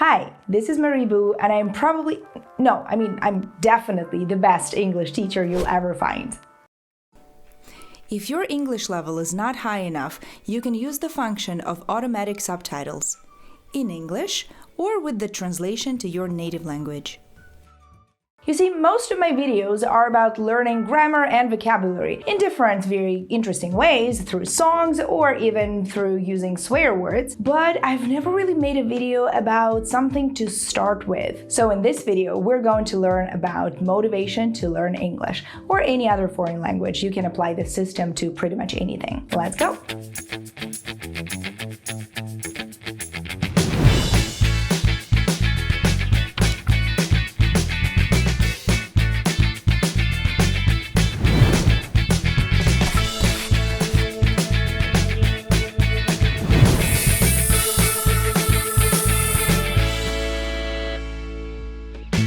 Hi, this is Maribu, and I'm definitely the best English teacher you'll ever find. If your English level is not high enough, you can use the function of automatic subtitles in English or with the translation to your native language. You see, most of my videos are about learning grammar and vocabulary in different, very interesting ways, through songs or even through using swear words, but I've never really made a video about something to start with. So in this video, we're going to learn about motivation to learn English or any other foreign language. You can apply this system to pretty much anything. Let's go!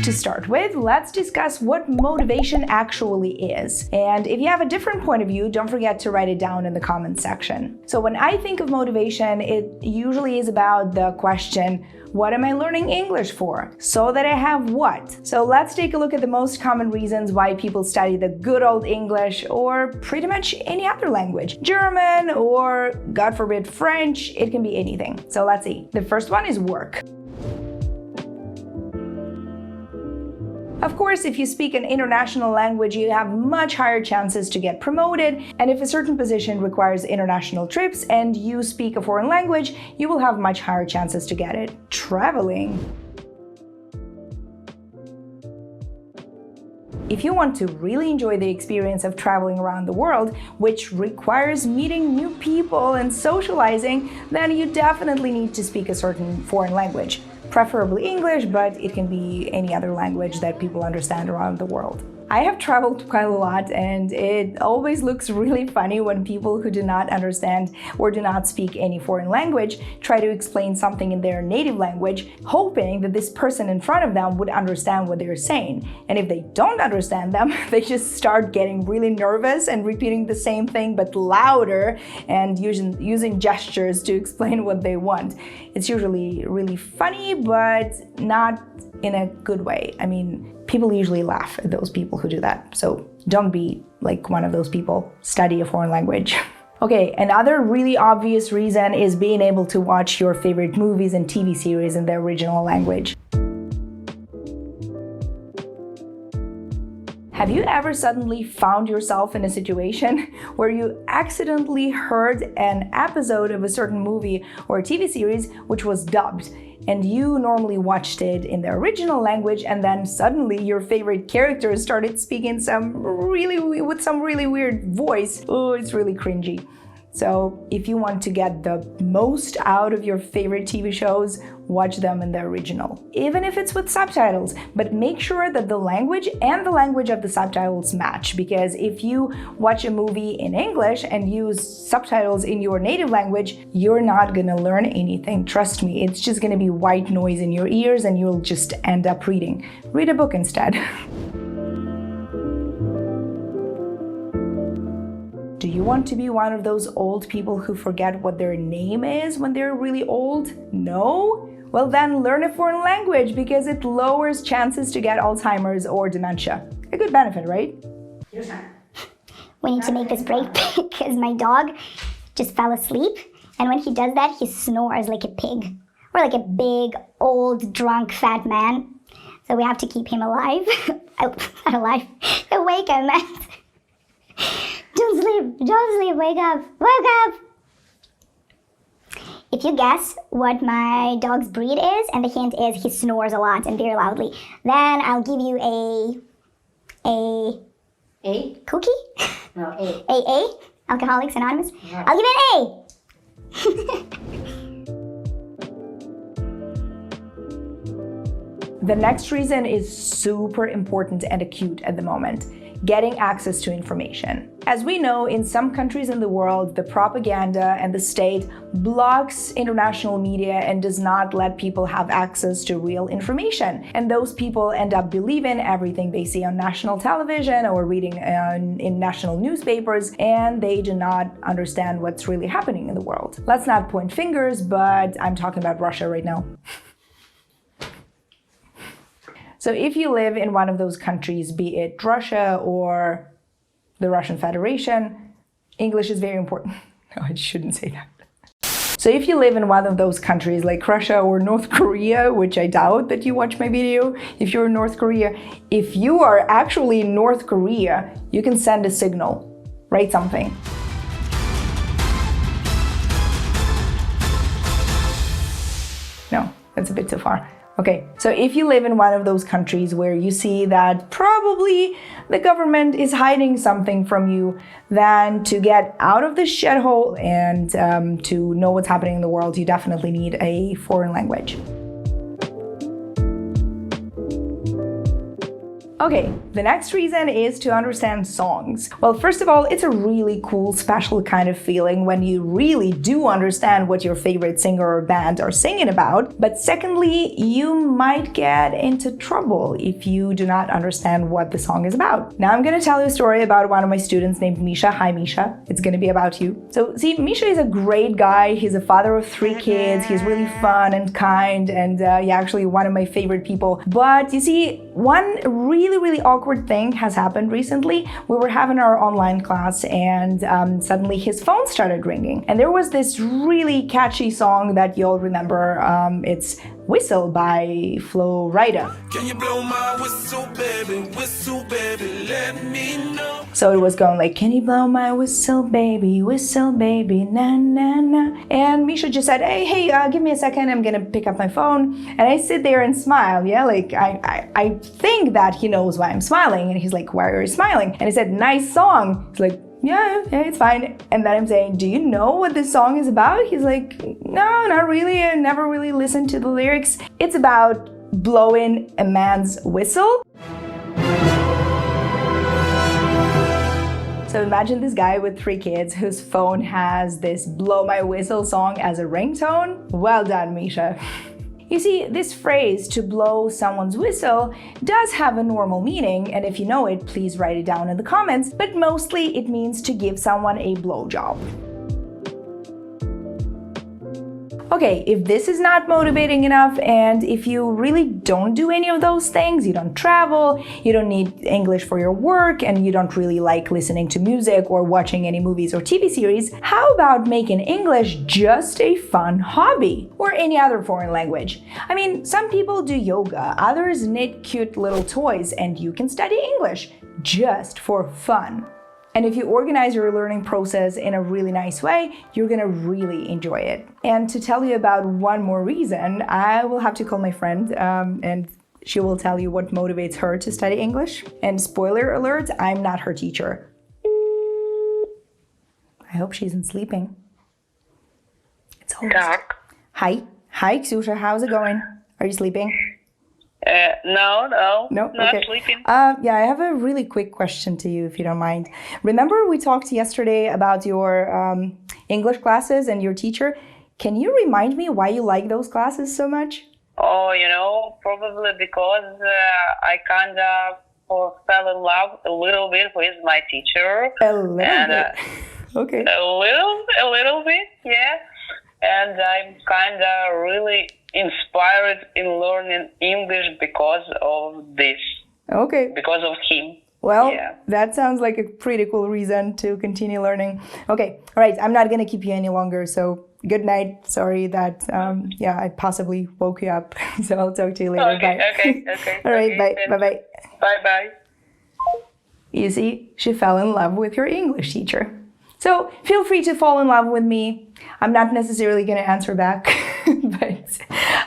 To start with, let's discuss what motivation actually is. And if you have a different point of view, don't forget to write it down in the comments section. So when I think of motivation, it usually is about the question, what am I learning English for? So that I have what? So let's take a look at the most common reasons why people study the good old English or pretty much any other language. German or, God forbid, French, it can be anything. So let's see. The first one is work. Of course, if you speak an international language, you have much higher chances to get promoted, and if a certain position requires international trips and you speak a foreign language, you will have much higher chances to get it. Traveling. If you want to really enjoy the experience of traveling around the world, which requires meeting new people and socializing, then you definitely need to speak a certain foreign language. Preferably English, but it can be any other language that people understand around the world. I have traveled quite a lot, and it always looks really funny when people who do not understand or do not speak any foreign language try to explain something in their native language, hoping that this person in front of them would understand what they're saying. And if they don't understand them, they just start getting really nervous and repeating the same thing but louder and using gestures to explain what they want. It's usually really funny, but not in a good way. I mean, people usually laugh at those people who do that. So don't be like one of those people. Study a foreign language. Okay, another really obvious reason is being able to watch your favorite movies and TV series in their original language. Have you ever suddenly found yourself in a situation where you accidentally heard an episode of a certain movie or a TV series which was dubbed, and you normally watched it in the original language, and then suddenly your favorite characters started speaking with some really weird voice? Oh, it's really cringy. So if you want to get the most out of your favorite TV shows, watch them in the original, even if it's with subtitles, but make sure that the language and the language of the subtitles match, because if you watch a movie in English and use subtitles in your native language, you're not gonna learn anything. Trust me, it's just gonna be white noise in your ears and you'll just end up reading. Read a book instead. Do you want to be one of those old people who forget what their name is when they're really old? No? Well then learn a foreign language, because it lowers chances to get Alzheimer's or dementia. A good benefit, right? We need to make this break because my dog just fell asleep, and when he does that, he snores like a pig. Or like a big, old, drunk, fat man. So we have to keep him alive. Not alive. Awake, I meant. Don't sleep, wake up, wake up! If you guess what my dog's breed is, and the hint is he snores a lot and very loudly, then I'll give you a cookie? No, A. A? Alcoholics Anonymous? Yeah. I'll give it an A! The next reason is super important and acute at the moment. Getting access to information. As we know, in some countries in the world, the propaganda and the state blocks international media and does not let people have access to real information. And those people end up believing everything they see on national television or reading in national newspapers, and they do not understand what's really happening in the world. Let's not point fingers, but I'm talking about Russia right now. So if you live in one of those countries, be it Russia or the Russian Federation, English is very important. No, I shouldn't say that. So if you live in one of those countries like Russia or North Korea, which I doubt that you watch my video, if you're in North Korea, if you are actually in North Korea, you can send a signal, write something. No, that's a bit too far. Okay, so if you live in one of those countries where you see that probably the government is hiding something from you, then to get out of this shithole and to know what's happening in the world, you definitely need a foreign language. Okay, the next reason is to understand songs. Well, first of all, it's a really cool, special kind of feeling when you really do understand what your favorite singer or band are singing about. But secondly, you might get into trouble if you do not understand what the song is about. Now I'm gonna tell you a story about one of my students named Misha. Hi, Misha. It's gonna be about you. So, see, Misha is a great guy. He's a father of 3 kids. He's really fun and kind and actually one of my favorite people. But you see, one really awkward thing has happened recently. We were having our online class and suddenly his phone started ringing. And there was this really catchy song that you'll remember. It's Whistle by Flo Rida. Can you blow my whistle, baby, let me know. So it was going like, can you blow my whistle, baby, na na na. And Misha just said, hey, give me a second, I'm gonna pick up my phone. And I sit there and smile, yeah, like I think that he knows why I'm smiling. And he's like, why are you smiling? And I said, nice song. He's like, yeah, it's fine. And then I'm saying, do you know what this song is about? He's like, no, not really. I never really listened to the lyrics. It's about blowing a man's whistle. So imagine this guy with 3 kids whose phone has this blow my whistle song as a ringtone. Well done, Misha. You see, this phrase, to blow someone's whistle, does have a normal meaning, and if you know it, please write it down in the comments, but mostly it means to give someone a blowjob. Okay, if this is not motivating enough, and if you really don't do any of those things, you don't travel, you don't need English for your work, and you don't really like listening to music or watching any movies or TV series, how about making English just a fun hobby? Or any other foreign language? I mean, some people do yoga, others knit cute little toys, and you can study English just for fun. And if you organize your learning process in a really nice way, you're gonna really enjoy it. And to tell you about one more reason, I will have to call my friend and she will tell you what motivates her to study English. And spoiler alert, I'm not her teacher. I hope she isn't sleeping. It's almost... Hi, Ksusha, how's it going? Are you sleeping? No, not okay. Sleeping. Yeah, I have a really quick question to you, if you don't mind. Remember we talked yesterday about your English classes and your teacher. Can you remind me why you like those classes so much? Oh, probably because I kind of fell in love a little bit with my teacher. A little bit? Okay. A little bit, yeah. And I'm kind of really inspired in learning English because of this. Okay. Because of him. Well, yeah. That sounds like a pretty cool reason to continue learning. Okay, all right, I'm not going to keep you any longer, so good night. Sorry that, I possibly woke you up. So I'll talk to you later. Okay, bye. okay. All right, bye. Bye-bye. Bye-bye. You see, she fell in love with her English teacher. So feel free to fall in love with me. I'm not necessarily going to answer back, but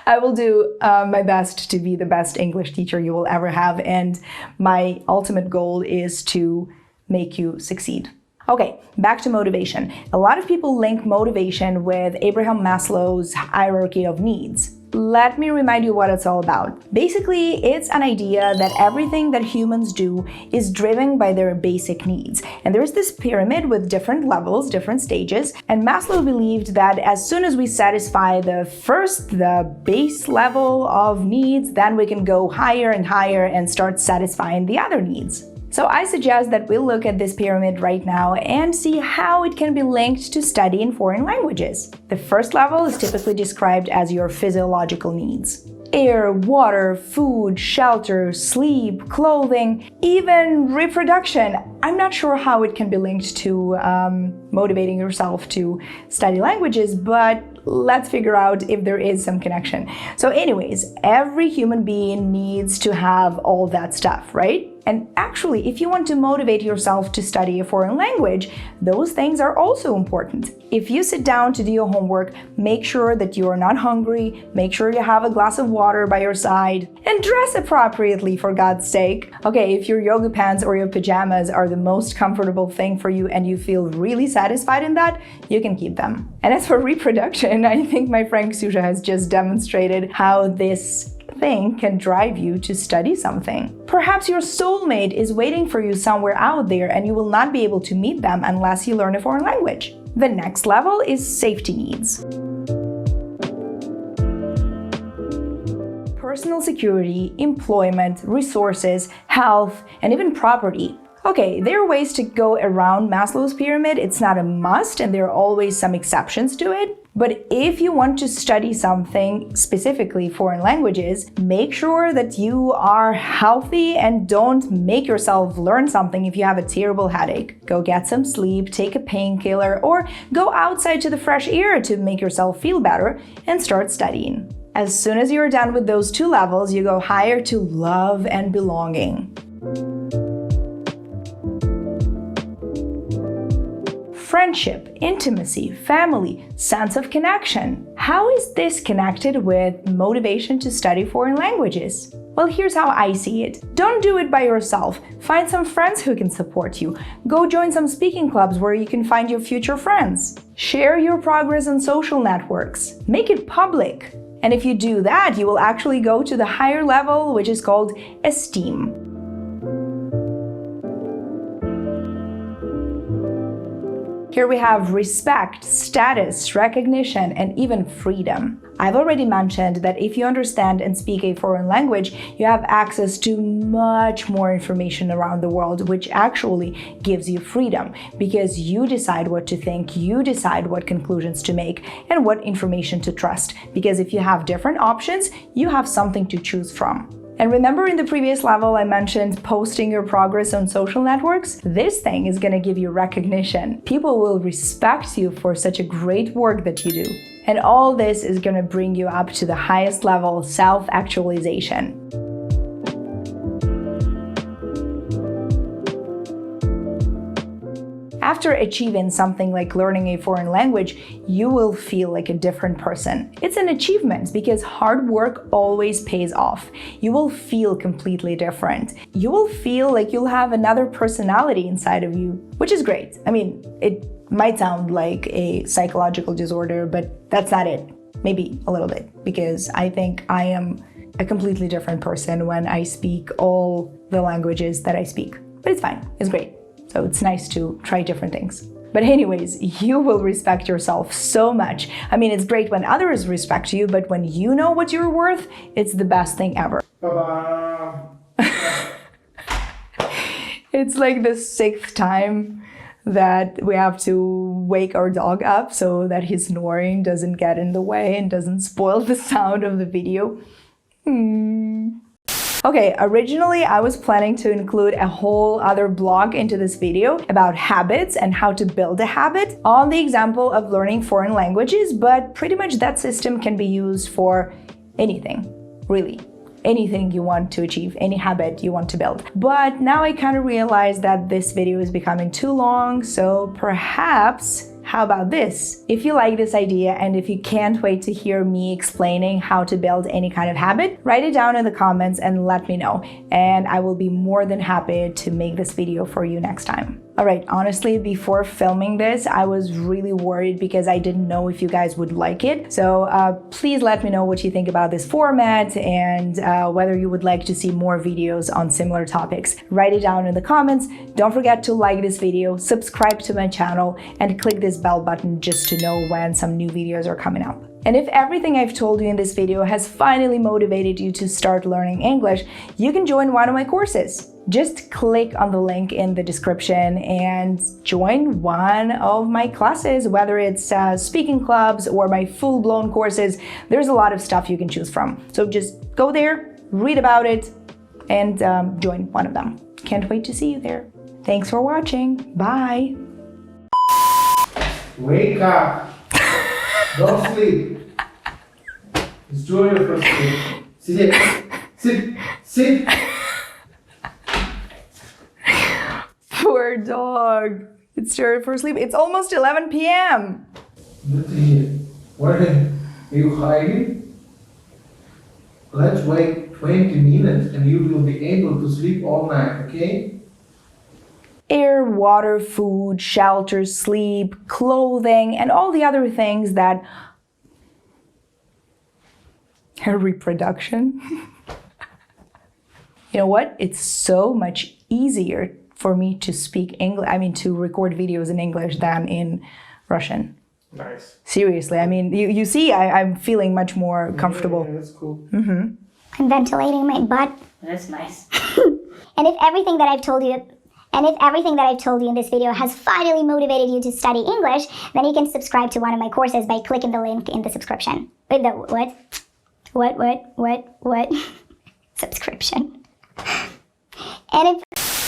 I will do my best to be the best English teacher you will ever have. And my ultimate goal is to make you succeed. Okay, back to motivation. A lot of people link motivation with Abraham Maslow's hierarchy of needs. Let me remind you what it's all about. Basically, it's an idea that everything that humans do is driven by their basic needs. And there's this pyramid with different levels, different stages. And Maslow believed that as soon as we satisfy the base level of needs, then we can go higher and higher and start satisfying the other needs. So I suggest that we look at this pyramid right now and see how it can be linked to studying foreign languages. The first level is typically described as your physiological needs. air, water, food, shelter, sleep, clothing, even reproduction. I'm not sure how it can be linked to motivating yourself to study languages, but let's figure out if there is some connection. So anyways, every human being needs to have all that stuff, right? And actually, if you want to motivate yourself to study a foreign language, those things are also important. If you sit down to do your homework, make sure that you are not hungry, make sure you have a glass of water by your side, and dress appropriately, for God's sake. Okay, if your yoga pants or your pajamas are the most comfortable thing for you and you feel really satisfied in that, you can keep them. And as for reproduction, I think my friend Ksusha has just demonstrated how this thing can drive you to study something. Perhaps your soulmate is waiting for you somewhere out there and you will not be able to meet them unless you learn a foreign language. The next level is safety needs. Personal security, employment, resources, health, and even property. Okay, there are ways to go around Maslow's pyramid. It's not a must, and there are always some exceptions to it. But if you want to study something, specifically foreign languages, make sure that you are healthy and don't make yourself learn something if you have a terrible headache. Go get some sleep, take a painkiller, or go outside to the fresh air to make yourself feel better and start studying. As soon as you're done with those two levels, you go higher to love and belonging. Friendship, intimacy, family, sense of connection. How is this connected with motivation to study foreign languages? Well, here's how I see it. Don't do it by yourself. Find some friends who can support you. Go join some speaking clubs where you can find your future friends. Share your progress on social networks. Make it public. And if you do that, you will actually go to the higher level, which is called esteem. Here we have respect, status, recognition, and even freedom. I've already mentioned that if you understand and speak a foreign language, you have access to much more information around the world, which actually gives you freedom because you decide what to think, you decide what conclusions to make, and what information to trust. Because if you have different options, you have something to choose from. And remember in the previous level I mentioned posting your progress on social networks? This thing is gonna give you recognition. People will respect you for such a great work that you do. And all this is gonna bring you up to the highest level, self-actualization. After achieving something like learning a foreign language, you will feel like a different person. It's an achievement because hard work always pays off. You will feel completely different. You will feel like you'll have another personality inside of you, which is great. I mean, it might sound like a psychological disorder, but that's not it. Maybe a little bit, because I think I am a completely different person when I speak all the languages that I speak. But it's fine, it's great. So it's nice to try different things. But anyways, you will respect yourself so much. I mean, it's great when others respect you, but when you know what you're worth, it's the best thing ever. It's like the 6th time that we have to wake our dog up so that his snoring doesn't get in the way and doesn't spoil the sound of the video. Okay, originally I was planning to include a whole other blog into this video about habits and how to build a habit on the example of learning foreign languages, but pretty much that system can be used for anything, really. Anything you want to achieve, any habit you want to build. But now I kind of realized that this video is becoming too long, so perhaps how about this? If you like this idea and if you can't wait to hear me explaining how to build any kind of habit, write it down in the comments and let me know. And I will be more than happy to make this video for you next time. Alright, honestly, before filming this, I was really worried because I didn't know if you guys would like it. So please let me know what you think about this format and whether you would like to see more videos on similar topics. Write it down in the comments. Don't forget to like this video, subscribe to my channel, and click this bell button just to know when some new videos are coming up. And if everything I've told you in this video has finally motivated you to start learning English, you can join one of my courses. just click on the link in the description and join one of my classes, whether it's speaking clubs or my full-blown courses. There's a lot of stuff you can choose from. So just go there, read about it, and join one of them. Can't wait to see you there. Thanks for watching. Bye. Wake up. Don't sleep. Enjoy your first sleep. Sit. Poor dog. It's time for sleep. It's almost 11 p.m. Good to hear. Where are you hiding? Let's wait 20 minutes and you will be able to sleep all night, okay? Air, water, food, shelter, sleep, clothing, and all the other things that reproduction. You know what? It's so much easier for me to speak English, to record videos in English than in Russian. Nice. Seriously, you see, I'm feeling much more comfortable. Yeah, that's cool. I'm ventilating my butt. That's nice. And if everything that I've told you in this video has finally motivated you to study English, then you can subscribe to one of my courses by clicking the link in the subscription. Wait, the what? What? Subscription. And if